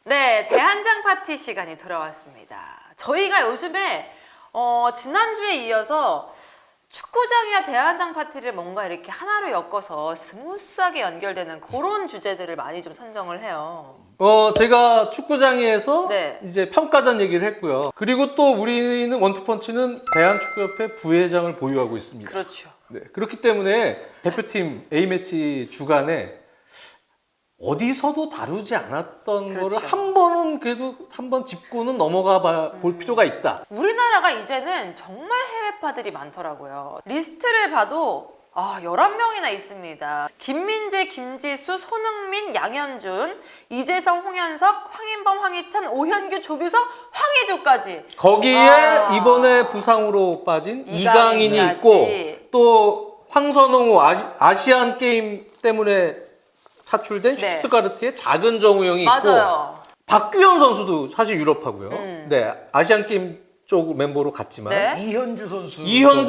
네, 대한장 파티 시간이 돌아왔습니다. 저희가 요즘에 지난주에 이어서 축구장이야 대한장 파티를 뭔가 이렇게 하나로 엮어서 스무스하게 연결되는 그런 주제들을 많이 좀 선정을 해요. 제가 축구장에서 네. 이제 평가전 얘기를 했고요. 그리고 또 우리는 원투펀치는 대한축구협회 부회장을 보유하고 있습니다. 그렇죠. 네, 그렇기 때문에 대표팀 A매치 주간에 어디서도 다루지 않았던 그렇죠. 거를 한 번은 그래도 한번 짚고는 넘어가 볼 필요가 있다. 우리나라가 이제는 정말 해외파들이 많더라고요. 리스트를 봐도 11명이나 있습니다. 김민재, 김지수, 손흥민, 양현준, 이재성, 홍현석, 황인범, 황희찬, 오현규, 조규석, 황의조까지. 거기에 이번에 부상으로 빠진 이강인이 이강인까지. 있고 또 황선홍 아시안 게임 때문에 차출된 네. 슈투가르트의 작은 정우영이 있고 맞아요. 박규현 선수도 사실 유럽하고요. 네, 아시안 게임 쪽 멤버로 갔지만 네. 이현주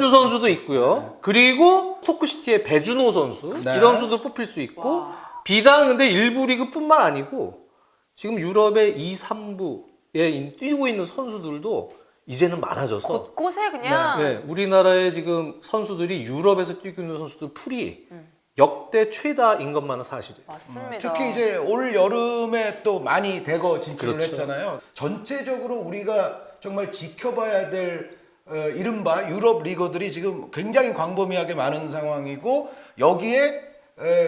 선수도 있고요. 그리고 토크시티의 배준호 선수 네. 이런 선수도 뽑힐 수 있고 비단 근데 일부 리그뿐만 아니고 지금 유럽의 2, 3부에 뛰고 있는 선수들도 이제는 많아져서 곳곳에 그냥 네, 우리나라의 지금 선수들이 유럽에서 뛰고 있는 선수들 풀이 역대 최다인 것만은 사실이에요. 맞습니다. 특히 이제 올 여름에 또 많이 대거 진출을 그렇죠. 했잖아요. 전체적으로 우리가 정말 지켜봐야 될 이른바 유럽 리거들이 지금 굉장히 광범위하게 많은 상황이고 여기에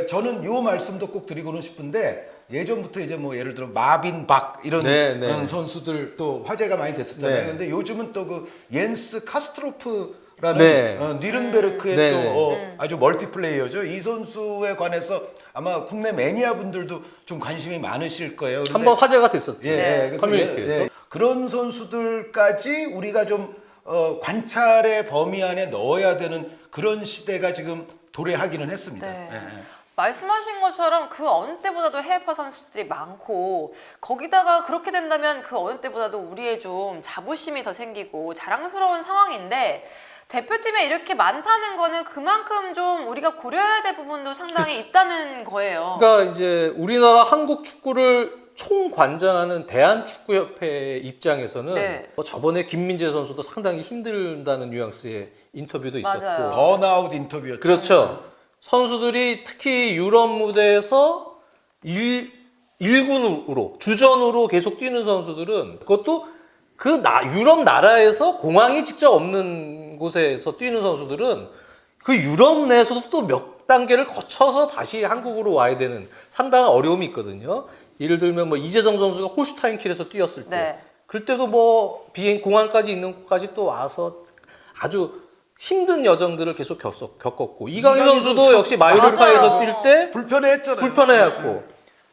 저는 요 말씀도 꼭 드리고는 싶은데 예전부터 이제 뭐 예를 들어 마빈 박 이런 네. 선수들 또 화제가 많이 됐었잖아요. 네. 근데 요즘은 또 그 옌스 카스트로프라는 네. 니른베르크의 네. 또 아주 멀티플레이어죠. 이 선수에 관해서 아마 국내 매니아 분들도 좀 관심이 많으실 거예요. 그런데 한번 화제가 됐었죠. 그래서 커뮤니티에서. 그런 선수들까지 우리가 좀 관찰의 범위 안에 넣어야 되는 그런 시대가 지금 도래하기는 했습니다. 네. 예, 예. 말씀하신 것처럼 그 어느 때보다도 해외파 선수들이 많고 거기다가 그렇게 된다면 그 어느 때보다도 우리의 좀 자부심이 더 생기고 자랑스러운 상황인데 대표팀에 이렇게 많다는 거는 그만큼 좀 우리가 고려해야 될 부분도 상당히 있다는 거예요. 그러니까 이제 우리나라 한국 축구를 총관장하는 대한축구협회 입장에서는 네. 저번에 김민재 선수도 상당히 힘들다는 뉘앙스의 인터뷰도 있었고 맞아요. 번아웃 인터뷰였죠. 그렇죠. 선수들이 특히 유럽 무대에서 1군으로 주전으로 계속 뛰는 선수들은 그것도 유럽 나라에서 공항이 직접 없는 곳에서 뛰는 선수들은 그 유럽 내에서도 또 몇 단계를 거쳐서 다시 한국으로 와야 되는 상당한 어려움이 있거든요. 예를 들면 뭐 이재성 선수가 홀슈타인킬에서 뛰었을 때 네. 그때도 뭐 공항까지 있는 곳까지 또 와서 아주 힘든 여정들을 계속 겪었고 이강인 선수도 역시 마요르카에서 뛸 때 불편해했잖아요. 불편해했고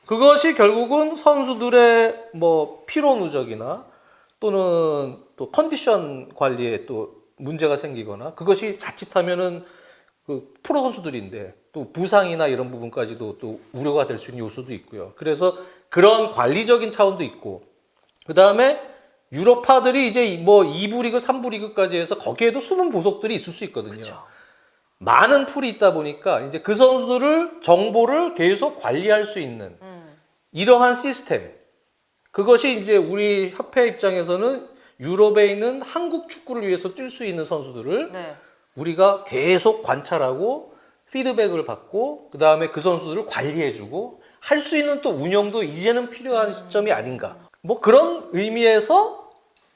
그것이 결국은 선수들의 뭐 피로 누적이나 또는 또 컨디션 관리에 또 문제가 생기거나 그것이 자칫하면은 그 프로 선수들인데 또 부상이나 이런 부분까지도 또 우려가 될 수 있는 요소도 있고요. 그래서 그런 관리적인 차원도 있고 그 다음에 유럽파들이 이제 뭐 2부 리그, 3부 리그까지 해서 거기에도 숨은 보석들이 있을 수 있거든요. 그쵸. 많은 풀이 있다 보니까 이제 그 선수들을 정보를 계속 관리할 수 있는 이러한 시스템. 그것이 이제 우리 협회 입장에서는 유럽에 있는 한국 축구를 위해서 뛸 수 있는 선수들을 네. 우리가 계속 관찰하고 피드백을 받고 그 다음에 그 선수들을 관리해주고 할 수 있는 또 운영도 이제는 필요한 시점이 아닌가. 뭐 그런 의미에서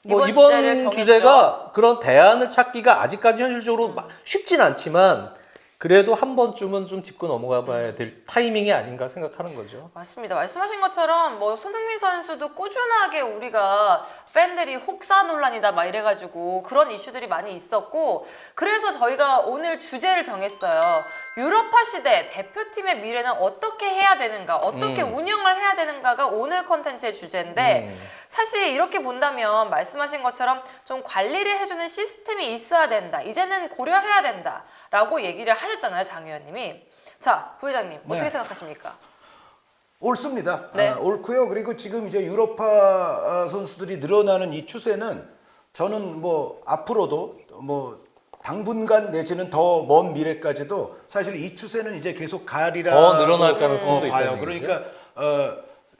뭐 이번 주제가 그런 대안을 찾기가 아직까지 현실적으로 쉽진 않지만 그래도 한 번쯤은 좀 짚고 넘어가 봐야 될 타이밍이 아닌가 생각하는 거죠. 맞습니다. 말씀하신 것처럼 뭐 손흥민 선수도 꾸준하게 우리가 팬들이 혹사 논란이다 막 이래가지고 그런 이슈들이 많이 있었고 그래서 저희가 오늘 주제를 정했어요. 유럽파 시대 대표팀의 미래는 어떻게 해야 되는가, 어떻게 운영을 해야 되는가가 오늘 컨텐츠의 주제인데 사실 이렇게 본다면 말씀하신 것처럼 좀 관리를 해주는 시스템이 있어야 된다. 이제는 고려해야 된다라고 얘기를 하셨잖아요, 장 의원님이. 자, 부회장님 어떻게 네. 생각하십니까? 옳습니다. 네. 옳고요. 그리고 지금 이제 유럽파 선수들이 늘어나는 이 추세는 저는 뭐 앞으로도 뭐 당분간 내지는 더 먼 미래까지도 사실 이 추세는 이제 계속 가리라 더 늘어날 가능성도 봐요. 있다는 그러니까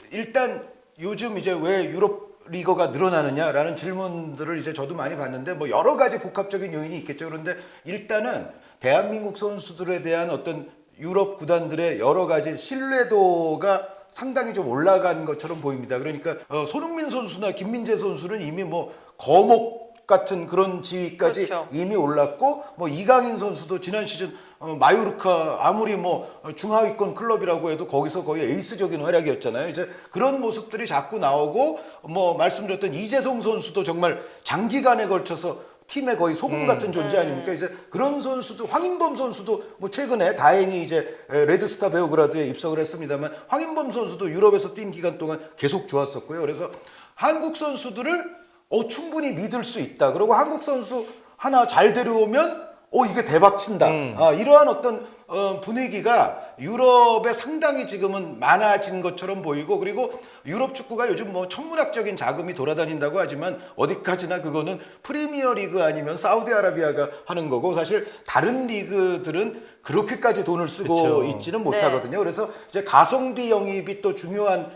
일단 요즘 이제 왜 유럽 리거가 늘어나느냐라는 질문들을 이제 저도 많이 봤는데 뭐 여러 가지 복합적인 요인이 있겠죠. 그런데 일단은 대한민국 선수들에 대한 어떤 유럽 구단들의 여러 가지 신뢰도가 상당히 좀 올라간 것처럼 보입니다. 그러니까 손흥민 선수나 김민재 선수는 이미 뭐 거목 같은 그런 지위까지 그렇죠. 이미 올랐고 뭐 이강인 선수도 지난 시즌 마요르카 아무리 뭐 중하위권 클럽이라고 해도 거기서 거의 에이스적인 활약이었잖아요. 이제 그런 모습들이 자꾸 나오고 뭐 말씀드렸던 이재성 선수도 정말 장기간에 걸쳐서 팀의 거의 소금 같은 존재 아닙니까? 이제 그런 선수도 황인범 선수도 뭐 최근에 다행히 이제 레드스타 베오그라드에 입성을 했습니다만 황인범 선수도 유럽에서 뛴 기간 동안 계속 좋았었고요. 그래서 한국 선수들을 충분히 믿을 수 있다. 그리고 한국 선수 하나 잘 데려오면 이게 대박 친다. 이러한 어떤 분위기가 유럽에 상당히 지금은 많아진 것처럼 보이고 그리고 유럽 축구가 요즘 뭐 천문학적인 자금이 돌아다닌다고 하지만 어디까지나 그거는 프리미어 리그 아니면 사우디아라비아가 하는 거고 사실 다른 리그들은 그렇게까지 돈을 쓰고 그쵸. 있지는 못하거든요. 그래서 이제 가성비 영입이 또 중요한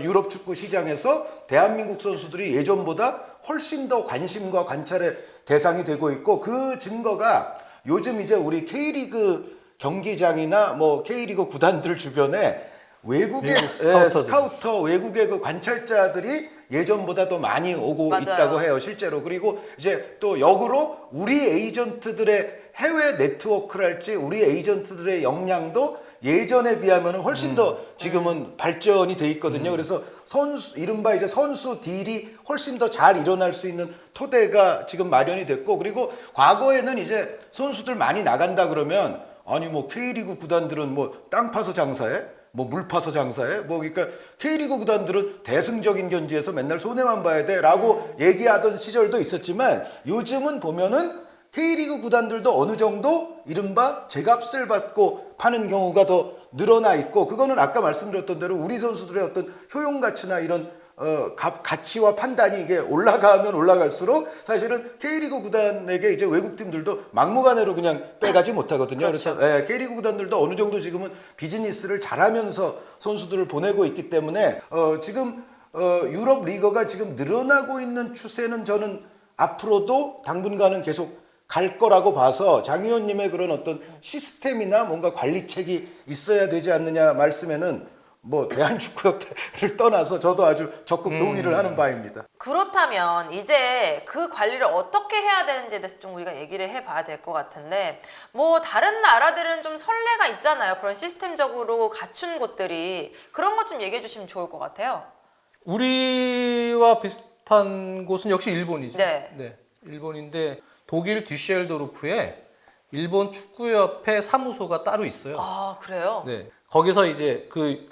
유럽 축구 시장에서 대한민국 선수들이 예전보다 훨씬 더 관심과 관찰의 대상이 되고 있고 그 증거가 요즘 이제 우리 K리그 경기장이나 뭐 K리그 구단들 주변에 외국의 스카우터, 외국의 그 관찰자들이 예전보다 더 많이 오고 맞아요. 있다고 해요, 실제로. 그리고 이제 또 역으로 우리 에이전트들의 해외 네트워크랄지 우리 에이전트들의 역량도 예전에 비하면 훨씬 더 지금은 발전이 돼 있거든요. 그래서 이른바 이제 선수 딜이 훨씬 더 잘 일어날 수 있는 토대가 지금 마련이 됐고, 그리고 과거에는 이제 선수들 많이 나간다 그러면 아니 뭐 K리그 구단들은 뭐 땅 파서 장사해? 뭐 물 파서 장사해? 뭐 그러니까 K리그 구단들은 대승적인 견지에서 맨날 손해만 봐야 돼라고 얘기하던 시절도 있었지만 요즘은 보면은 K리그 구단들도 어느 정도 이른바 제값을 받고 파는 경우가 더 늘어나 있고 그거는 아까 말씀드렸던 대로 우리 선수들의 어떤 효용 가치나 이런 가치와 판단이 이게 올라가면 올라갈수록 사실은 K리그 구단에게 이제 외국 팀들도 막무가내로 그냥 빼가지 못하거든요. 그렇죠. 그래서 K리그 구단들도 어느 정도 지금은 비즈니스를 잘하면서 선수들을 보내고 있기 때문에 지금 유럽 리거가 지금 늘어나고 있는 추세는 저는 앞으로도 당분간은 계속 갈 거라고 봐서 장 의원님의 그런 어떤 시스템이나 뭔가 관리책이 있어야 되지 않느냐 말씀에는 뭐 대한축구협회를 떠나서 저도 아주 적극 동의를 하는 바입니다. 그렇다면 이제 그 관리를 어떻게 해야 되는지에 대해서 좀 우리가 얘기를 해봐야 될 것 같은데 뭐 다른 나라들은 좀 선례가 있잖아요. 그런 시스템적으로 갖춘 곳들이 그런 것 좀 얘기해 주시면 좋을 것 같아요. 우리와 비슷한 곳은 역시 일본이죠. 네. 일본인데 독일 듀셀도르프에 일본 축구협회 사무소가 따로 있어요. 아, 그래요? 네. 거기서 이제 그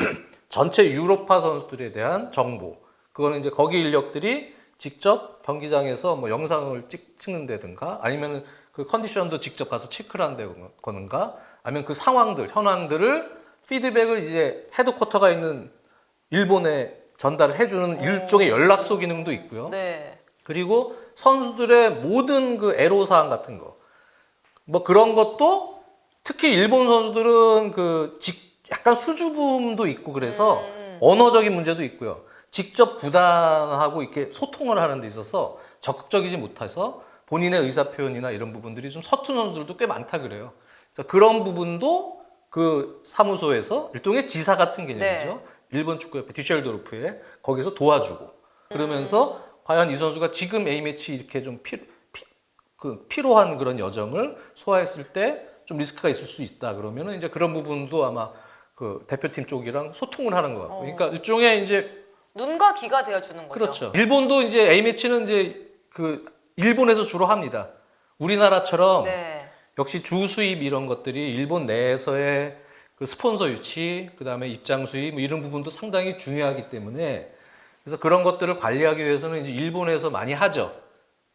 전체 유로파 선수들에 대한 정보, 그거는 이제 거기 인력들이 직접 경기장에서 뭐 영상을 찍는다든가 아니면 그 컨디션도 직접 가서 체크를 한다든가 아니면 그 상황들, 현황들을 피드백을 이제 헤드쿼터가 있는 일본에 전달을 해주는 일종의 연락소 기능도 있고요. 네. 그리고 선수들의 모든 그 애로사항 같은 거, 뭐 그런 것도 특히 일본 선수들은 약간 수줍음도 있고 그래서 언어적인 문제도 있고요. 직접 구단하고 이렇게 소통을 하는 데 있어서 적극적이지 못해서 본인의 의사 표현이나 이런 부분들이 좀 서툰 선수들도 꽤 많다 그래요. 그래서 그런 부분도 그 사무소에서 일종의 지사 같은 개념이죠. 네. 일본 축구협회 듀셀도르프에 거기서 도와주고 그러면서 과연 이 선수가 지금 A매치 이렇게 좀 피로한 그런 여정을 소화했을 때 좀 리스크가 있을 수 있다 그러면은 이제 그런 부분도 아마 그 대표팀 쪽이랑 소통을 하는 것 같고, 그러니까 일종의 이제 눈과 귀가 되어주는 거죠. 그렇죠. 일본도 이제 A매치는 이제 그 일본에서 주로 합니다. 우리나라처럼 네. 역시 주 수입 이런 것들이 일본 내에서의 그 스폰서 유치, 그 다음에 입장 수입 뭐 이런 부분도 상당히 중요하기 때문에 그래서 그런 것들을 관리하기 위해서는 이제 일본에서 많이 하죠.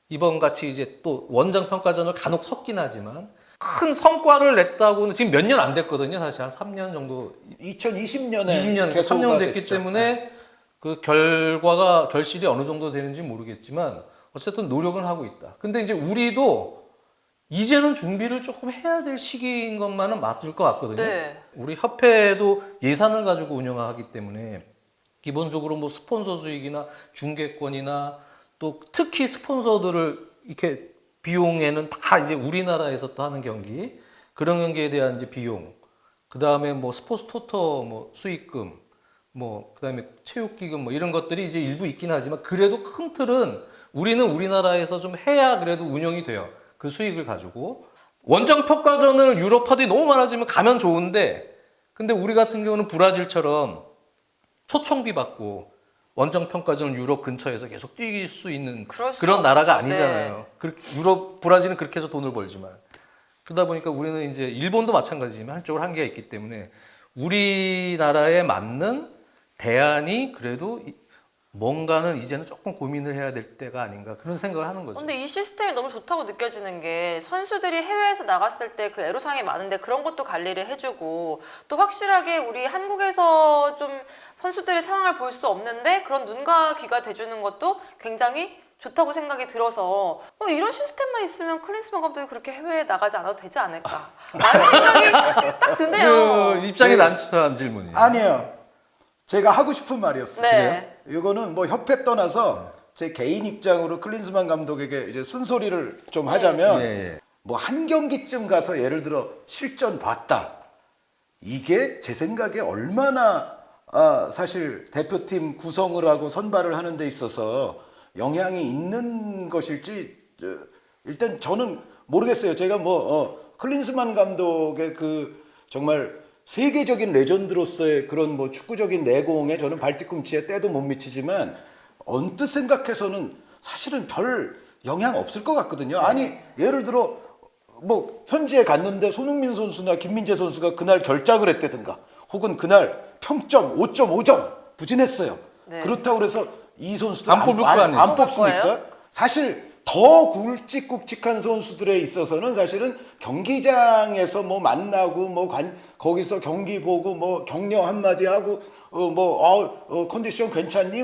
이번 같이 이제 또 원정 평가전을 간혹 섞긴 하지만 큰 성과를 냈다고는 지금 몇 년 안 됐거든요. 사실 한 3년 정도 2020년에 20년, 3년 됐기 때문에 그 결실이 어느 정도 되는지 모르겠지만 어쨌든 노력은 하고 있다. 근데 이제 우리도 이제는 준비를 조금 해야 될 시기인 것만은 맞을 것 같거든요. 네. 우리 협회도 예산을 가지고 운영하기 때문에 기본적으로 뭐 스폰서 수익이나 중계권이나 또 특히 스폰서들을 이렇게 비용에는 다 이제 우리나라에서 또 하는 경기, 그런 경기에 대한 이제 비용, 그 다음에 뭐 스포츠 토토 뭐 수익금, 뭐 그다음에 체육기금 뭐 이런 것들이 이제 일부 있긴 하지만 그래도 큰 틀은 우리는 우리나라에서 좀 해야 그래도 운영이 돼요. 그 수익을 가지고 원정 평가전을 유럽파들이 너무 많아지면 가면 좋은데, 근데 우리 같은 경우는 브라질처럼 초청비 받고 원정 평가전을 유럽 근처에서 계속 뛸 수 있는 그럴 수 그런 나라가 없죠. 아니잖아요. 유럽 브라질은 그렇게 해서 돈을 벌지만, 그러다 보니까 우리는 이제 일본도 마찬가지지만 한쪽으로 한계가 있기 때문에 우리나라에 맞는 대안이 그래도 뭔가는 이제는 조금 고민을 해야 될 때가 아닌가, 그런 생각을 하는 거죠. 근데 이 시스템이 너무 좋다고 느껴지는 게 선수들이 해외에서 나갔을 때 그 애로사항이 많은데 그런 것도 관리를 해주고, 또 확실하게 우리 한국에서 좀 선수들의 상황을 볼 수 없는데 그런 눈과 귀가 돼주는 것도 굉장히 좋다고 생각이 들어서 이런 시스템만 있으면 클린스만 감독이 그렇게 해외에 나가지 않아도 되지 않을까 라는 생각이 딱 드네요. 그 입장이 난처한 질문이에요. 아니에요. 제가 하고 싶은 말이었어요. 네. 이거는 뭐 협회 떠나서 제 개인 입장으로 클린스만 감독에게 이제 쓴소리를 좀 하자면, 예. 뭐 한 경기쯤 가서 예를 들어 실전 봤다. 이게 제 생각에 얼마나 사실 대표팀 구성을 하고 선발을 하는 데 있어서 영향이 있는 것일지 일단 저는 모르겠어요. 제가 클린스만 감독의 그 정말 세계적인 레전드로서의 그런 뭐 축구적인 내공에 저는 발뒤꿈치에 때도 못 미치지만, 언뜻 생각해서는 사실은 별 영향 없을 것 같거든요. 아니 예를 들어 뭐 현지에 갔는데 손흥민 선수나 김민재 선수가 그날 결장을 했다든가, 혹은 그날 평점 5.5점 부진했어요. 네. 그렇다고 그래서 이 선수들 안 뽑을 거 아니에요? 안 뽑을 거예요? 뽑습니까? 사실 더 굵직굵직한 선수들에 있어서는 사실은 경기장에서 뭐 만나고 거기서 경기 보고 뭐 격려 한마디 하고 컨디션 괜찮니?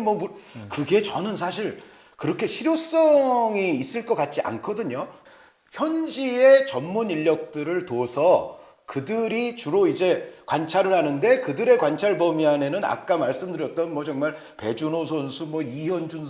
그게 저는 사실 그렇게 실효성이 있을 것 같지 않거든요. 현지의 전문 인력들을 둬서 그들이 주로 이제 관찰을 하는데, 그들의 관찰 범위 안에는 아까 말씀드렸던 뭐 정말 배준호 선수, 뭐 이현주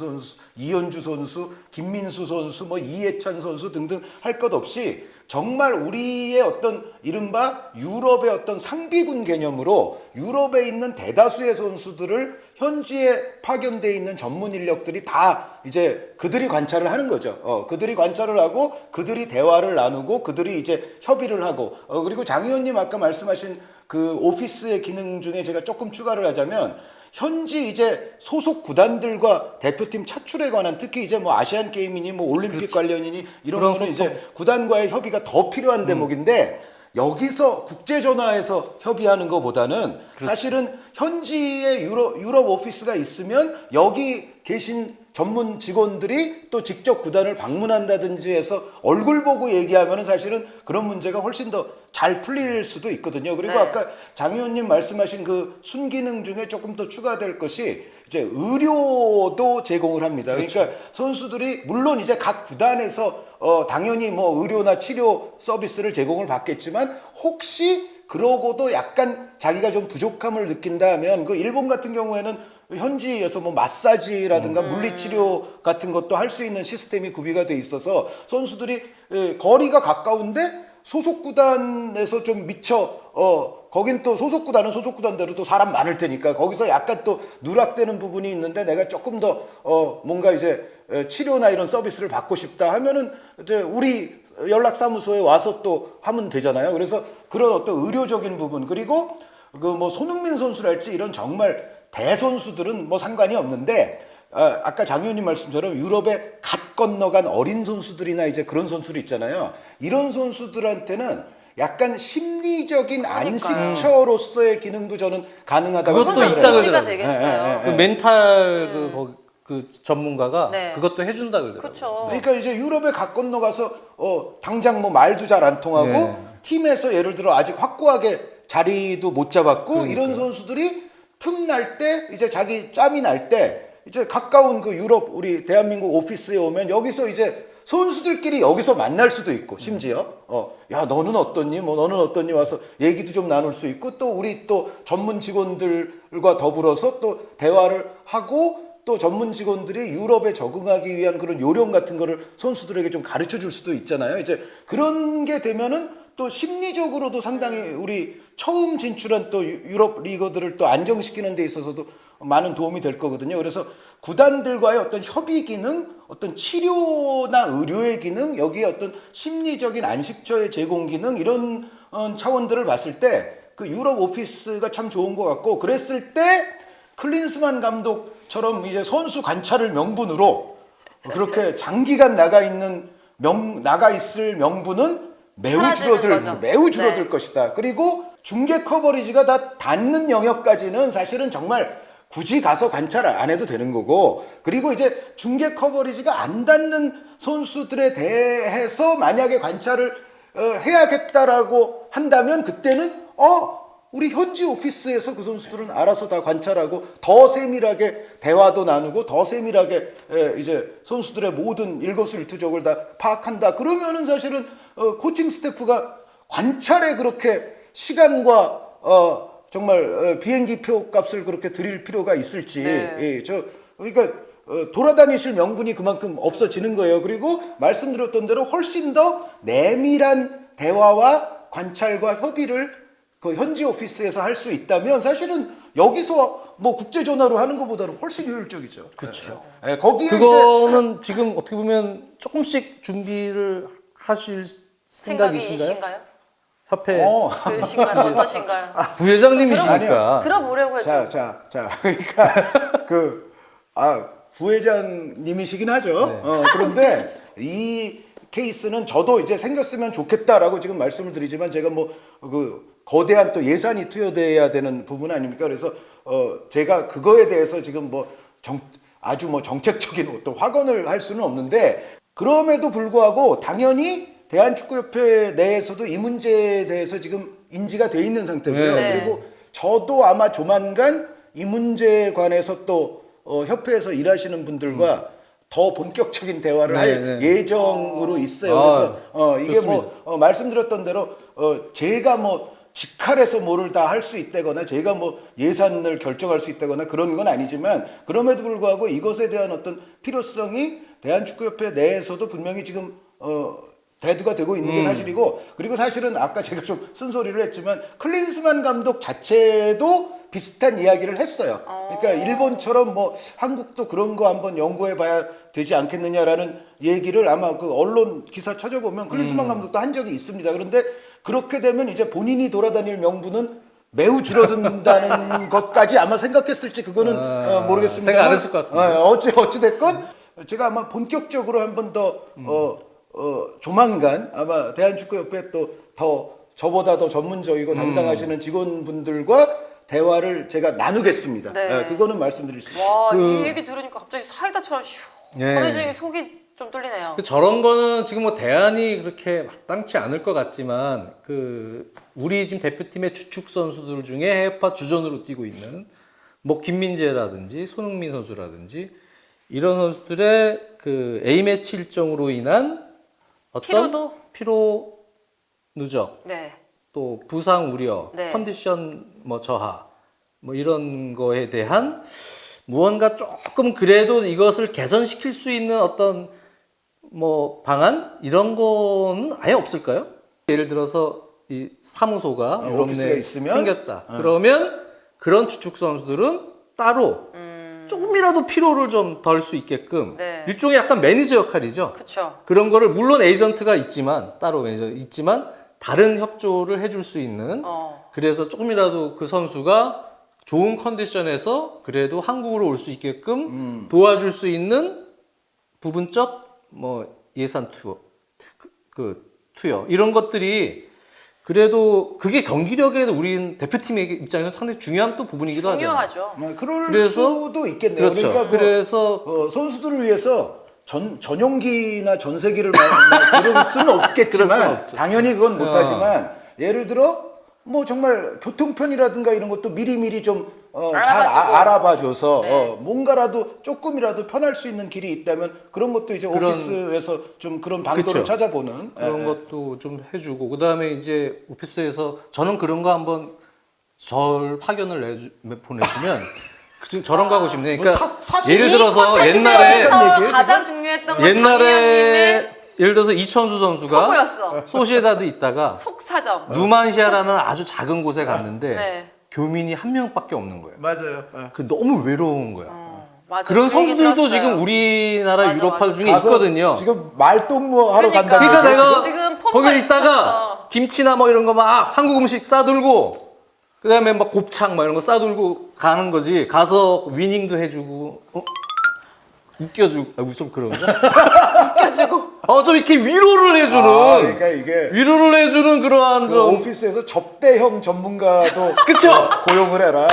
선수, 김민수 선수, 뭐 이해찬 선수 등등 할 것 없이 정말 우리의 어떤 이른바 유럽의 어떤 상비군 개념으로 유럽에 있는 대다수의 선수들을 현지에 파견돼 있는 전문 인력들이 다 이제 그들이 관찰을 하는 거죠. 그들이 관찰을 하고 그들이 대화를 나누고 그들이 이제 협의를 하고, 그리고 장 의원님 아까 말씀하신 그 오피스의 기능 중에 제가 조금 추가를 하자면, 현지 이제 소속 구단들과 대표팀 차출에 관한, 특히 이제 뭐 아시안 게임이니 뭐 올림픽 관련이니 이런 그런 거는 소통. 이제 구단과의 협의가 더 필요한 대목인데, 여기서 국제 전화해서 협의하는 것보다는 사실은 현지에 유럽 오피스가 있으면 여기 계신 전문 직원들이 또 직접 구단을 방문한다든지 해서 얼굴 보고 얘기하면은 사실은 그런 문제가 훨씬 더 잘 풀릴 수도 있거든요. 그리고 네. 아까 장 의원님 말씀하신 그 순기능 중에 조금 더 추가될 것이 이제 의료도 제공을 합니다. 그러니까 선수들이 물론 이제 각 구단에서 당연히 뭐 의료나 치료 서비스를 제공을 받겠지만, 혹시 그러고도 약간 자기가 좀 부족함을 느낀다 하면, 그 일본 같은 경우에는 현지에서 뭐 마사지라든가 물리치료 같은 것도 할 수 있는 시스템이 구비가 돼 있어서 선수들이 거리가 가까운데 소속 구단에서 좀 거긴 또 소속 구단은 소속 구단대로 또 사람 많을 테니까 거기서 약간 또 누락되는 부분이 있는데, 내가 조금 더 뭔가 이제 치료나 이런 서비스를 받고 싶다 하면은 이제 우리 연락사무소에 와서 또 하면 되잖아요. 그래서 그런 어떤 의료적인 부분, 그리고 그 뭐 손흥민 선수랄지 이런 정말 대선수들은 뭐 상관이 없는데, 아까 장 의원님 말씀처럼 유럽에 갓 건너간 어린 선수들이나 이제 그런 선수들 있잖아요. 이런 선수들한테는 약간 심리적인 안식처로서의 기능도 저는 가능하다고 그것도 생각을 있다 해요. 그러더라고요. 되겠어요. 그 멘탈 그 전문가가 네. 그것도 해준다 그러더라고요. 그렇죠. 그러니까 이제 유럽에 갓 건너가서 당장 뭐 말도 잘 안 통하고 네. 팀에서 예를 들어 아직 확고하게 자리도 못 잡았고, 이런 선수들이 틈날 때 이제 자기 짬이 날 때 이제 가까운 그 유럽 우리 대한민국 오피스에 오면 여기서 이제 선수들끼리 여기서 만날 수도 있고 심지어 야 너는 어떻니 뭐 너는 어떻니 와서 얘기도 좀 나눌 수 있고 또 우리 또 전문 직원들과 더불어서 또 대화를 하고 또 전문 직원들이 유럽에 적응하기 위한 그런 요령 같은 거를 선수들에게 좀 가르쳐 줄 수도 있잖아요. 이제 그런 게 되면은 또 심리적으로도 상당히 우리 처음 진출한 또 유럽 리거들을 또 안정시키는 데 있어서도 많은 도움이 될 거거든요. 그래서 구단들과의 어떤 협의 기능, 어떤 치료나 의료의 기능, 여기에 어떤 심리적인 안식처의 제공 기능 이런 차원들을 봤을 때 그 유럽 오피스가 참 좋은 것 같고 그랬을 때 클린스만 감독처럼 이제 선수 관찰을 명분으로 그렇게 장기간 나가 있을 명분은 매우 줄어들 것이다. 그리고 중계 커버리지가 다 닿는 영역까지는 사실은 정말 굳이 가서 관찰을 안 해도 되는 거고 그리고 이제 중계 커버리지가 안 닿는 선수들에 대해서 만약에 관찰을 해야겠다라고 한다면 그때는 우리 현지 오피스에서 그 선수들은 알아서 다 관찰하고 더 세밀하게 대화도 나누고 더 세밀하게 이제 선수들의 모든 일거수일투족을 다 파악한다. 그러면은 사실은 코칭 스태프가 관찰에 그렇게 시간과 정말 비행기 표 값을 그렇게 드릴 필요가 있을지 그러니까 돌아다니실 명분이 그만큼 없어지는 거예요. 그리고 말씀드렸던 대로 훨씬 더 내밀한 대화와 관찰과 협의를 그 현지 오피스에서 할 수 있다면 사실은 여기서 뭐 국제 전화로 하는 것보다는 훨씬 효율적이죠. 그렇죠. 거기에 그거는 지금 어떻게 보면 조금씩 준비를 하실 생각이신가요? 생각이신가요? 협회 그러신가요? 어떠신가요? 부회장님이시니까. 들어보려고 했죠. 그러니까 부회장님이시긴 하죠. 네. 그런데 이 케이스는 저도 이제 생겼으면 좋겠다라고 지금 말씀을 드리지만 제가 뭐 그 거대한 또 예산이 투여돼야 되는 부분 아닙니까? 그래서 제가 그거에 대해서 지금 아주 정책적인 어떤 확언을 할 수는 없는데 그럼에도 불구하고 당연히 대한축구협회 내에서도 이 문제에 대해서 지금 인지가 돼 있는 상태고요. 네. 그리고 저도 아마 조만간 이 문제에 관해서 또 협회에서 일하시는 분들과 더 본격적인 대화를 할 예정으로 있어요. 그래서 이게 좋습니다. 말씀드렸던 대로 제가 직할해서 뭐를 다 할 수 있다거나 제가 예산을 결정할 수 있다거나 그런 건 아니지만 그럼에도 불구하고 이것에 대한 어떤 필요성이 대한축구협회 내에서도 분명히 지금 대두가 되고 있는 게 사실이고 그리고 사실은 아까 제가 좀 쓴소리를 했지만 클린스만 감독 자체도 비슷한 이야기를 했어요. 그러니까 일본처럼 한국도 그런 거 한번 연구해 봐야 되지 않겠느냐라는 얘기를 아마 그 언론 기사 찾아보면 클린스만 감독도 한 적이 있습니다. 그런데 그렇게 되면 이제 본인이 돌아다닐 명분은 매우 줄어든다는 것까지 아마 생각했을지 그거는 모르겠습니다. 생각 안 했을 것 같은데. 어찌 됐건 제가 아마 본격적으로 한 번 더 조만간 아마 대한축구협회 또 저보다 더 전문적이고 담당하시는 직원분들과 대화를 제가 나누겠습니다. 네. 그거는 말씀드릴 수 있습니다. 와, 이 얘기 들으니까 갑자기 사이다처럼 시원해지니 속이 좀 뚫리네요. 저런 거는 지금 대안이 그렇게 마땅치 않을 것 같지만 우리 지금 대표팀의 주축 선수들 중에 해외파 주전으로 뛰고 있는 김민재라든지 손흥민 선수라든지 이런 선수들의 A매치 일정으로 인한 어떤 피로 누적, 네. 또 부상 우려, 네. 컨디션 저하 이런 거에 대한 무언가 조금 그래도 이것을 개선시킬 수 있는 어떤 방안 이런 거는 아예 없을까요? 예를 들어서 이 사무소가 오피스가 유럽 내에 있으면? 생겼다. 그러면 그런 주축 선수들은 따로 조금이라도 피로를 좀 덜 수 있게끔 네. 일종의 약간 매니저 역할이죠. 그렇죠. 그런 거를 물론 에이전트가 있지만 따로 매니저 있지만 다른 협조를 해줄 수 있는 그래서 조금이라도 그 선수가 좋은 컨디션에서 그래도 한국으로 올 수 있게끔 도와줄 수 있는 부분적 예산 투여 이런 것들이 그래도 그게 경기력에 우리 대표팀의 입장에서 상당히 중요한 또 부분이기도 하잖아요. 중요하죠. 그럴 수도 있겠네요. 그렇죠. 그러니까 그래서 선수들을 위해서 전용기나 전세기를 들을 수는 없겠지만 당연히 그건 못하지만 예를 들어 정말 교통편이라든가 이런 것도 미리미리 좀 잘 알아봐주고. 알아봐줘서 네. 뭔가라도 조금이라도 편할 수 있는 길이 있다면 그런 것도 이제 그런- 오피스에서 좀 그런 방도를 그쵸. 찾아보는 그런 것도 좀 해주고 그다음에 이제 오피스에서 저는 그런 거 한번 절 파견을 보내주면 저런 거 하고 싶네. 뭐 그러니까 사실 예를 들어서 이 옛날에 컷 얘기예요, 가장 지금? 중요했던 건 장희연님의 옛날에 예를 들어서 이천수 선수가 포부였어. 소시에다드 있다가 속사정. 누만시아라는 아주 작은 곳에 갔는데 네. 교민이 한 명밖에 없는 거예요. 맞아요. 그 너무 외로운 거야. 맞아. 그런 그 얘기 선수들도 들었어요. 지금 우리나라 맞아, 유럽파 맞아. 중에 가서 있거든요. 지금 말동무 하러 그러니까. 간다는 그러니까 얘기예요, 내가 지금 포부가 거기 있다가 있었어. 김치나 뭐 이런 거 막 한국 음식 싸들고 그다음에 막 곱창 막 이런 거 싸들고 가는 거지. 가서 위닝도 해주고 웃겨주고 좀 그런가? 웃겨주고. 좀 이렇게 위로를 해주는 그러니까 이게 위로를 해주는 그러한 그 좀 오피스에서 접대형 전문가도 그쵸? 고용을 해라.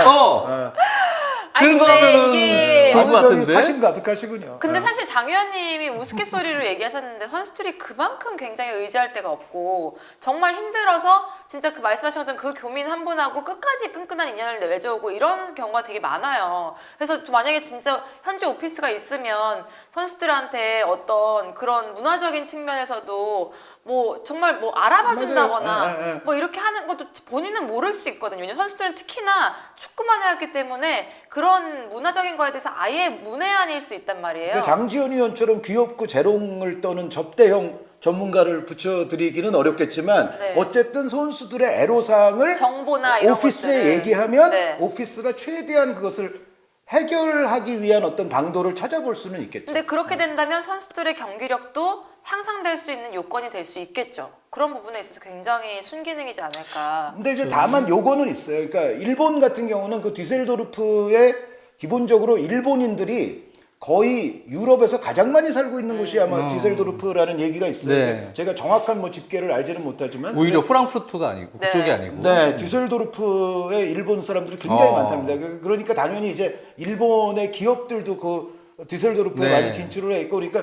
아니 그런 거 근데 하면은 이게 좋을 것 완전히 같은데? 사심 가득하시군요. 근데 사실 장 의원님이 우스갯소리로 얘기하셨는데 선수들이 그만큼 굉장히 의지할 데가 없고 정말 힘들어서 진짜 그 말씀하신 것처럼 그 교민 한 분하고 끝까지 끈끈한 인연을 맺어오고 이런 경우가 되게 많아요. 그래서 만약에 진짜 현재 오피스가 있으면 선수들한테 어떤 그런 문화적인 측면에서도 뭐 정말 뭐 알아봐 준다거나 맞아요. 뭐 이렇게 하는 것도 본인은 모를 수 있거든요. 왜냐면 선수들은 특히나 축구만 해왔기 때문에 그런 문화적인 거에 대해서 아예 문외한일 수 있단 말이에요. 그 장지현 의원처럼 귀엽고 재롱을 떠는 접대형 전문가를 붙여드리기는 어렵겠지만 네. 어쨌든 선수들의 애로사항을 정보나 이런 오피스에 것들을. 얘기하면 네. 오피스가 최대한 그것을 해결하기 위한 어떤 방도를 찾아볼 수는 있겠죠. 근데 그렇게 된다면 선수들의 경기력도 향상될 수 있는 요건이 될 수 있겠죠. 그런 부분에 있어서 굉장히 순기능이지 않을까. 근데 이제 다만 요거는 있어요. 그러니까 일본 같은 경우는 그 디셀도르프에 기본적으로 일본인들이 거의 유럽에서 가장 많이 살고 있는 곳이 아마 디셀도르프라는 얘기가 있어요. 네. 근데 제가 정확한 뭐 집계를 알지는 못하지만 오히려 프랑크푸르트가 아니고 네. 그쪽이 아니고 네, 디셀도르프에 일본 사람들이 굉장히 어. 많답니다. 그러니까 당연히 이제 일본의 기업들도 그 디셀도르프에 네. 많이 진출을 해 있고 그러니까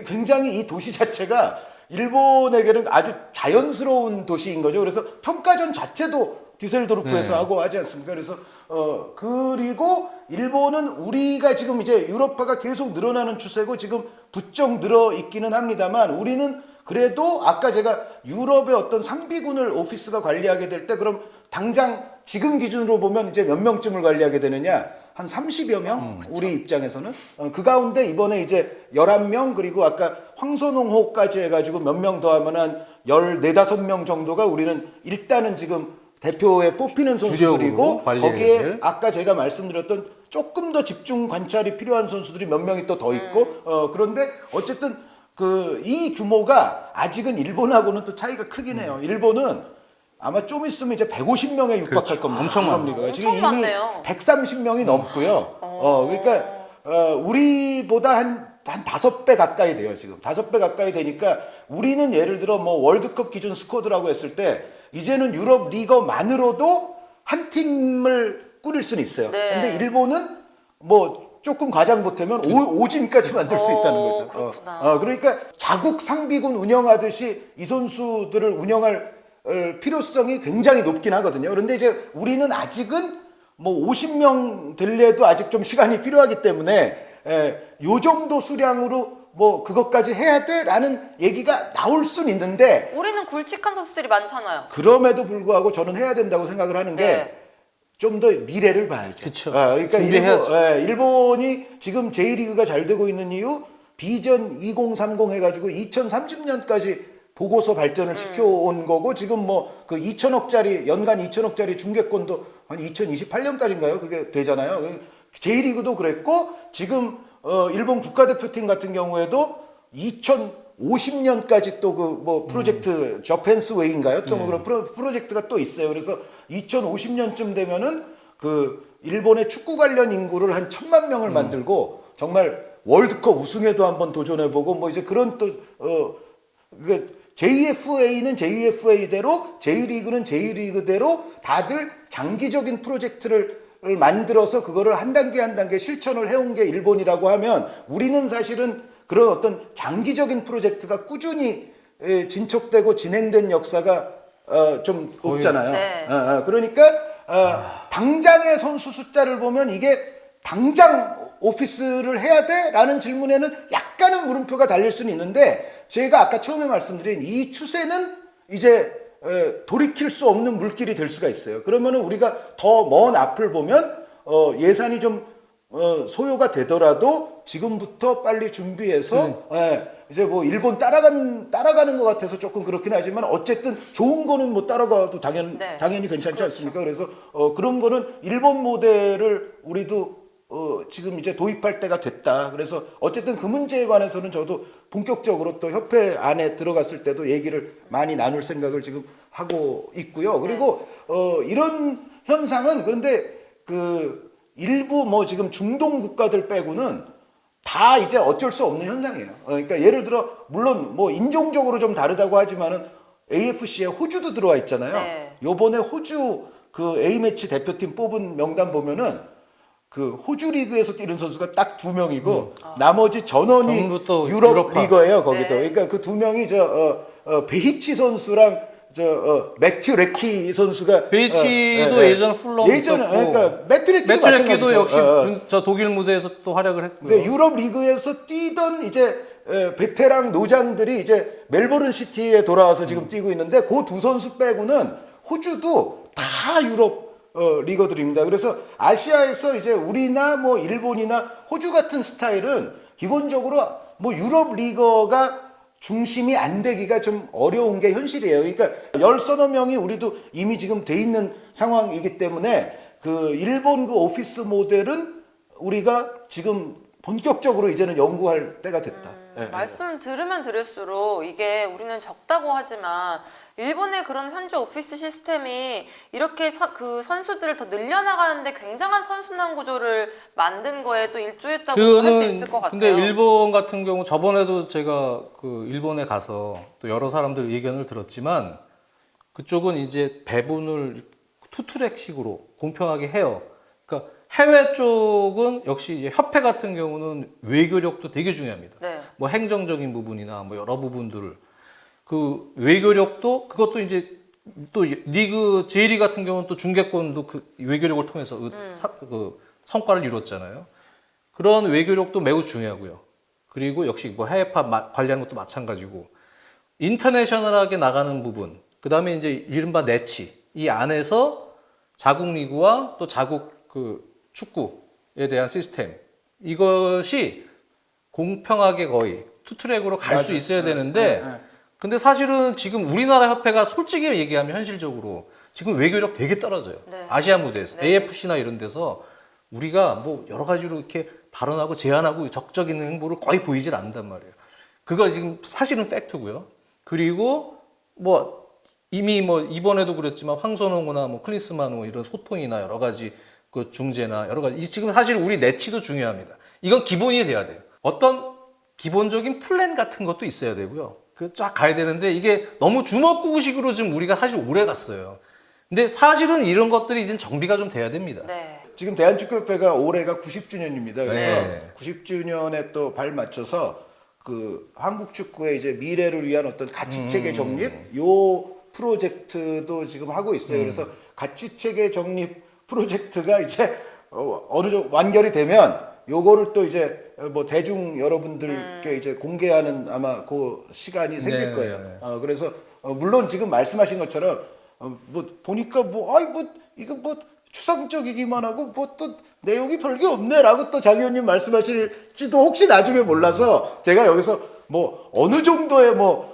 굉장히 이 도시 자체가 일본에게는 아주 자연스러운 도시인 거죠. 그래서 평가전 자체도 디셀도르프에서 네. 하고 하지 않습니까? 그래서 그리고 일본은 우리가 지금 이제 유럽화가 계속 늘어나는 추세고 지금 부쩍 늘어 있기는 합니다만 우리는 그래도 아까 제가 유럽의 어떤 상비군을 오피스가 관리하게 될 때 그럼 당장 지금 기준으로 보면 이제 몇 명쯤을 관리하게 되느냐? 한 30여 명? 우리 입장에서는. 그 가운데 이번에 이제 11명 그리고 아까 황선홍호까지 해가지고 몇 명 더하면 한 14, 15명 정도가 우리는 일단은 지금 대표에 뽑히는 선수들이고 주력으로 관리해야 거기에 될. 아까 제가 말씀드렸던 조금 더 집중 관찰이 필요한 선수들이 몇 명이 또 더 있고 그런데 어쨌든 그 이 규모가 아직은 일본하고는 또 차이가 크긴 해요. 일본은 아마 좀 있으면 이제 150명에 육박할 그렇죠. 겁니다. 엄청 유럽 많아요. 리그가 지금 엄청 이미 많네요. 130명이 넘고요. 그러니까 우리보다 한 5배 가까이 돼요, 지금. 5배 가까이 되니까 우리는 예를 들어 뭐 월드컵 기준 스쿼드라고 했을 때 이제는 유럽 리거만으로도 한 팀을 꾸릴 수는 있어요. 네. 근데 일본은 뭐 조금 과장 보태면 5진까지 만들 수 있다는 거죠. 그렇구나. 그러니까 자국 상비군 운영하듯이 이 선수들을 운영할 필요성이 굉장히 높긴 하거든요. 그런데 이제 우리는 아직은 뭐 50명 될래도 아직 좀 시간이 필요하기 때문에 요 정도 수량으로 뭐 그것까지 해야 돼라는 얘기가 나올 순 있는데 우리는 굵직한 선수들이 많잖아요. 그럼에도 불구하고 저는 해야 된다고 생각을 하는 게 네. 좀 더 미래를 봐야죠. 그쵸. 그러니까 준비해야죠. 일본이 지금 J리그가 잘 되고 있는 이유 비전 2030 해가지고 2030년까지 보고서 발전을 시켜온 거고 지금 뭐 그 2천억짜리 연간 2천억짜리 중계권도 한 2028년까지인가요? 그게 되잖아요. J리그도 그랬고 지금 일본 국가대표팀 같은 경우에도 2050년까지 또 그 뭐 프로젝트 저펜스 웨이인가요? 또 뭐 그런 프로젝트가 또 있어요. 그래서 2050년쯤 되면은 그 일본의 축구 관련 인구를 한 1,000만 명을 만들고 정말 월드컵 우승에도 한번 도전해보고 뭐 이제 그런 또 JFA는 JFA대로 J리그는 J리그대로 다들 장기적인 프로젝트를 만들어서 그거를 한 단계 한 단계 실천을 해온 게 일본이라고 하면 우리는 사실은 그런 어떤 장기적인 프로젝트가 꾸준히 진척되고 진행된 역사가 좀 없잖아요. 네. 그러니까 당장의 선수 숫자를 보면 이게 당장 오피스를 해야 돼? 라는 질문에는 약간은 물음표가 달릴 수는 있는데 제가 아까 처음에 말씀드린 이 추세는 이제 돌이킬 수 없는 물길이 될 수가 있어요. 그러면은 우리가 더 먼 앞을 보면 예산이 좀 소요가 되더라도 지금부터 빨리 준비해서 이제 뭐 일본 따라가는 것 같아서 조금 그렇긴 하지만 어쨌든 좋은 거는 뭐 따라가도 당연히 괜찮지 그렇죠. 않습니까? 그래서 그런 거는 일본 모델을 우리도 지금 이제 도입할 때가 됐다. 그래서 어쨌든 그 문제에 관해서는 저도 본격적으로 또 협회 안에 들어갔을 때도 얘기를 많이 나눌 생각을 지금 하고 있고요. 그리고 이런 현상은 그런데 그 일부 뭐 지금 중동 국가들 빼고는 다 이제 어쩔 수 없는 현상이에요. 그러니까 예를 들어 물론 뭐 인종적으로 좀 다르다고 하지만은 AFC에 호주도 들어와 있잖아요. 네. 요번에 호주 그 A매치 대표팀 뽑은 명단 보면은 그 호주 리그에서 뛰는 선수가 딱 2명이고 나머지 전원이 전부 또 유럽 유럽파. 리거예요. 거기도. 네. 그러니까 그 2명이 베히치 선수랑 매튜 레키 선수가 베이치도 예전 풀럼 예전에 있었고 그러니까 매튜 레키도 매트레키도 마찬가지죠. 역시 저 독일 무대에서 또 활약을 했고요. 근데 유럽 리그에서 뛰던 이제 베테랑 노장들이 이제 멜버른 시티에 돌아와서 지금 뛰고 있는데 그 두 선수 빼고는 호주도 다 유럽 리거들입니다. 그래서 아시아에서 이제 우리나 뭐 일본이나 호주 같은 스타일은 기본적으로 뭐 유럽 리거가 중심이 안 되기가 좀 어려운 게 현실이에요. 그러니까 10서너 명이 우리도 이미 지금 돼 있는 상황이기 때문에 그 일본 그 오피스 모델은 우리가 지금 본격적으로 이제는 연구할 때가 됐다. 말씀 들으면 들을수록 이게 우리는 적다고 하지만 일본의 그런 현재 오피스 시스템이 이렇게 그 선수들을 더 늘려나가는데 굉장한 선순환 구조를 만든 거에 또 일조했다고 할 수 있을 것 같아요. 근데 일본 같은 경우 저번에도 제가 그 일본에 가서 또 여러 사람들 의견을 들었지만 그쪽은 이제 배분을 투트랙식으로 공평하게 해요. 그러니까 해외 쪽은 역시 이제 협회 같은 경우는 외교력도 되게 중요합니다. 네. 뭐 행정적인 부분이나 뭐 여러 부분들을 그 외교력도 그것도 이제 또 리그 J리그 같은 경우는 또 중계권도 그 외교력을 통해서 그 성과를 이뤘잖아요. 그런 외교력도 매우 중요하고요. 그리고 역시 뭐 해외파 관리하는 것도 마찬가지고 인터내셔널하게 나가는 부분, 그 다음에 이제 이른바 내치 이 안에서 자국 리그와 또 자국 그 축구에 대한 시스템 이것이 공평하게 거의 투트랙으로 갈 수 있어야 되는데 근데 사실은 지금 우리나라 협회가 솔직히 얘기하면 현실적으로 지금 외교력 되게 떨어져요. 네. 아시아 무대에서 네. AFC나 이런 데서 우리가 뭐 여러 가지로 이렇게 발언하고 제안하고 적극적인 행보를 거의 보이질 않는단 말이에요. 그거 지금 사실은 팩트고요. 그리고 뭐 이미 뭐 이번에도 그랬지만 황선홍이나 뭐 클린스만 이런 소통이나 여러 가지 그 중재나 여러 가지 지금 사실 우리 내치도 중요합니다. 이건 기본이 돼야 돼요. 어떤 기본적인 플랜 같은 것도 있어야 되고요. 그 쫙 가야 되는데 이게 너무 주먹구구식으로 지금 우리가 사실 오래 갔어요. 근데 사실은 이런 것들이 이제 정비가 좀 돼야 됩니다. 네. 지금 대한축구협회가 올해가 90주년입니다. 그래서 네. 90주년에 또 발 맞춰서 그 한국 축구의 이제 미래를 위한 어떤 가치체계 정립 요 프로젝트도 지금 하고 있어요. 그래서 가치체계 정립 프로젝트가 이제 어느 정도 완결이 되면 요거를 또 이제 뭐 대중 여러분들께 이제 공개하는 아마 그 시간이 생길 네. 거예요. 그래서 물론 지금 말씀하신 것처럼 뭐 보니까 뭐 아이 뭐 이거 뭐 추상적이기만 하고 뭐 또 내용이 별게 없네라고 또 장 의원님 말씀하실지도 혹시 나중에 몰라서 제가 여기서 뭐 어느 정도의 뭐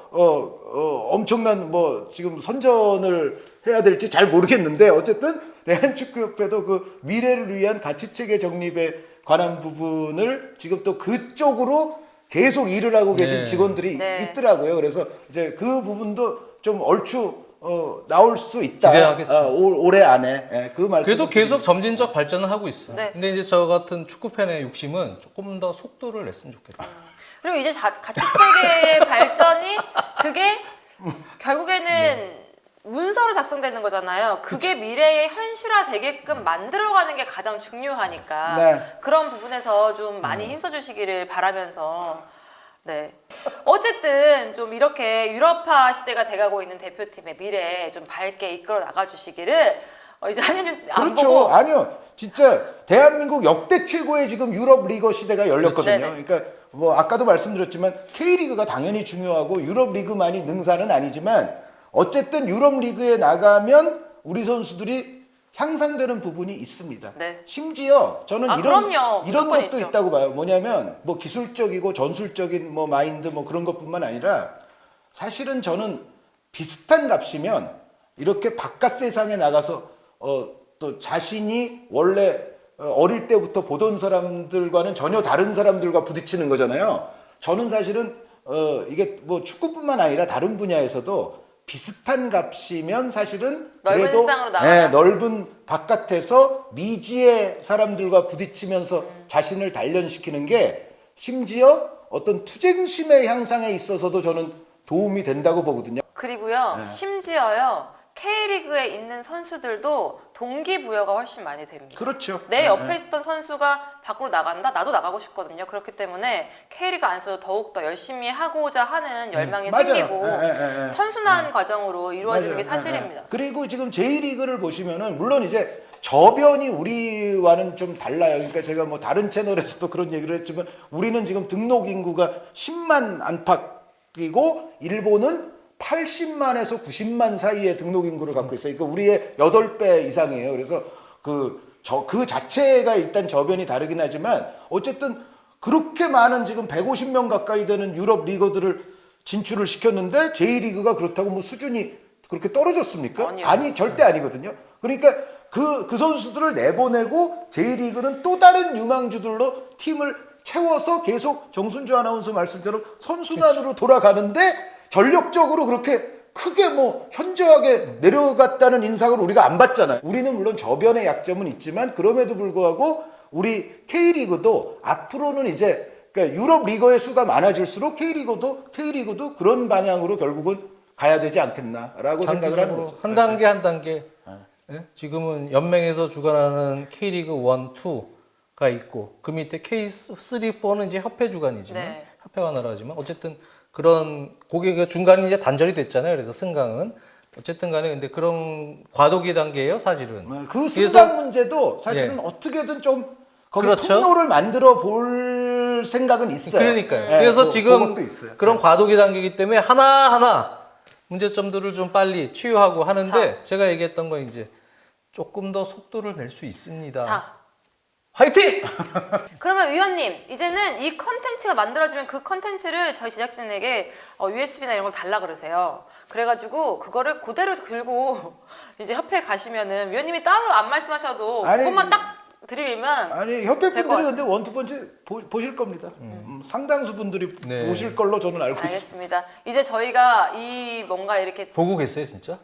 엄청난 뭐 지금 선전을 해야 될지 잘 모르겠는데 어쨌든 대한축구협회도 그 미래를 위한 가치체계 정립에 관한 부분을 지금 또 그쪽으로 계속 일을 하고 계신 네. 직원들이 네. 있더라고요. 그래서 이제 그 부분도 좀 얼추 나올 수 있다. 기대하겠습니다. 올해 안에 그 말씀. 그래도 계속 점진적 발전을 하고 있어요. 네. 근데 이제 저 같은 축구 팬의 욕심은 조금 더 속도를 냈으면 좋겠다. 그리고 이제 가치체계의 발전이 그게 결국에는 문서로 작성되는 거잖아요. 그게 미래에 현실화되게끔 만들어가는 게 가장 중요하니까 네. 그런 부분에서 좀 많이 힘써주시기를 바라면서 네. 어쨌든 좀 이렇게 유럽화 시대가 돼가고 있는 대표팀의 미래에 좀 밝게 이끌어 나가주시기를 이제 한현준 안 그렇죠. 보고 아니요. 진짜 대한민국 역대 최고의 지금 유럽 리거 시대가 열렸거든요. 네네. 그러니까 뭐 아까도 말씀드렸지만 K리그가 당연히 중요하고 유럽 리그만이 능사는 아니지만 어쨌든 유럽 리그에 나가면 우리 선수들이 향상되는 부분이 있습니다. 네. 심지어 저는 그럼요. 이런 무조건 것도 있죠. 있다고 봐요. 뭐냐면 뭐 기술적이고 전술적인 뭐 마인드 뭐 그런 것뿐만 아니라 사실은 저는 비슷한 값이면 이렇게 바깥 세상에 나가서 또 자신이 원래 어릴 때부터 보던 사람들과는 전혀 다른 사람들과 부딪히는 거잖아요. 저는 사실은 이게 뭐 축구뿐만 아니라 다른 분야에서도 비슷한 값이면 사실은 넓은 그래도 세상으로 나가라. 넓은 바깥에서 미지의 사람들과 부딪히면서 자신을 단련시키는 게 심지어 어떤 투쟁심의 향상에 있어서도 저는 도움이 된다고 보거든요. 그리고요 심지어요 K리그에 있는 선수들도 동기부여가 훨씬 많이 됩니다. 그렇죠. 내 옆에 있었던 선수가 밖으로 나간다? 나도 나가고 싶거든요. 그렇기 때문에 K리그 안에서도 더욱더 열심히 하고자 하는 열망이 맞아요. 생기고 선순환 과정으로 이루어지는 게 맞아요. 사실입니다. 그리고 지금 J리그를 보시면은 물론 이제 저변이 우리와는 좀 달라요. 그러니까 제가 뭐 다른 채널에서도 그런 얘기를 했지만 우리는 지금 등록 인구가 10만 안팎이고 일본은 80만에서 90만 사이의 등록 인구를 갖고 있어요. 그러니까 우리의 8배 이상이에요. 그래서 그 자체가 일단 저변이 다르긴 하지만 어쨌든 그렇게 많은 지금 150명 가까이 되는 유럽 리거들을 진출을 시켰는데 J리그가 그렇다고 뭐 수준이 그렇게 떨어졌습니까? 아니요. 아니, 절대 아니거든요. 그러니까 그 선수들을 내보내고 J리그는 또 다른 유망주들로 팀을 채워서 계속 정순주 아나운서 말씀처럼 선순환으로 돌아가는데 전력적으로 그렇게 크게 뭐 현저하게 내려갔다는 인상을 우리가 안 받잖아요. 우리는 물론 저변의 약점은 있지만 그럼에도 불구하고 우리 K리그도 앞으로는 이제 그러니까 유럽 리거의 수가 많아질수록 K리그도 그런 방향으로 결국은 가야 되지 않겠나라고 생각을 하는 거죠. 한 단계 한 단계. 예? 지금은 연맹에서 주관하는 K리그 1, 2가 있고 그 밑에 K3, 4는 이제 협회 주관이지만 네. 협회가 나라지만 어쨌든 그런 고객의 중간이 이제 단절이 됐잖아요. 그래서 승강은 어쨌든 간에 근데 그런 과도기 단계예요, 사실은. 그 그래서- 승강 문제도 사실은 예. 어떻게든 좀 거기 그렇죠. 통로를 만들어 볼 생각은 있어요. 그러니까요. 예, 그래서 뭐 지금 그것도 있어요. 그런 과도기 단계이기 때문에 하나하나 문제점들을 좀 빨리 치유하고 하는데 제가 얘기했던 건 이제 조금 더 속도를 낼 수 있습니다. 자, 화이팅! 그러면 위원님 이제는 이 컨텐츠가 만들어지면 그 컨텐츠를 저희 제작진에게 USB나 이런 걸 달라 그러세요. 그래가지고 그거를 그대로 들고 이제 협회에 가시면은 위원님이 따로 안 말씀하셔도 아니, 그것만 딱 드리면 아니 협회 될것 분들이 근데 원투펀치 보실 겁니다. 상당수 분들이 네. 보실 걸로 저는 알고 있습니다. 알겠습니다. 이제 저희가 이 뭔가 이렇게 보고 계세요, 진짜?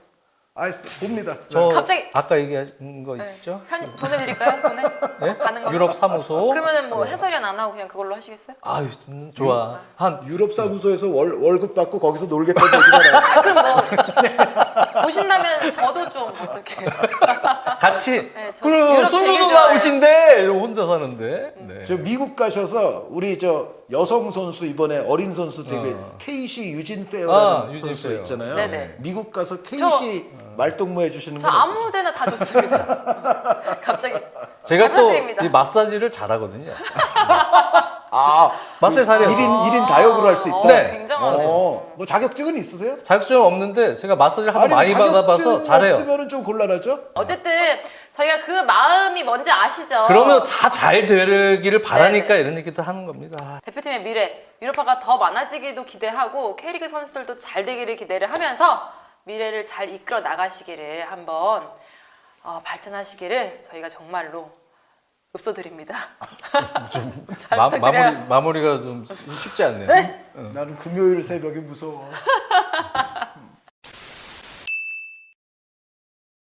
봅니다. 저 갑자기- 아까 얘기한 거 있죠? 보내드릴까요? 예? 가는 거. 유럽 사무소. 그러면은 뭐 해설위원 안 하고 그냥 그걸로 하시겠어요? 아유, 좋아. 한 유럽 사무소에서 월급 받고 거기서 놀겠다는 얘기잖아요. 그럼 뭐 보신다면 저도 좀 어떻게 같이. 네, 저 그럼 유럽 되게 손주도 좋아해요. 나오신데 이러고 혼자 사는데. 네. 저 미국 가셔서 우리 저 여성 선수 이번에 어린 선수 되게 KC 유진 페어라는 유진 선수 페어. 있잖아요. 네네. 미국 가서 KC 말동무 해주시는 저 건 아무 데나 다 좋습니다. 갑자기 제가 잘 또 부탁드립니다. 이 마사지를 잘하거든요. 아, 마사지 잘해요. 1인 다역으로 할 수 있다. 네. 굉장하죠. 뭐 자격증은 있으세요? 자격증은 없는데 제가 마사지를 하도 많이 받아봐서 잘해요. 없으면 좀 곤란하죠. 어쨌든 저희가 그 마음이 뭔지 아시죠? 그러면 다 잘 되기를 바라니까 이런 얘기도 하는 겁니다. 대표팀의 미래, 유럽파가 더 많아지기도 기대하고 K리그 선수들도 잘 되기를 기대를 하면서 미래를 잘 이끌어 나가시기를 한번 발전하시기를 저희가 정말로 읍소드립니다. 잘 부탁드려요. 마무리가 좀 쉽지 않네요. 네. 나는 금요일 새벽이 무서워.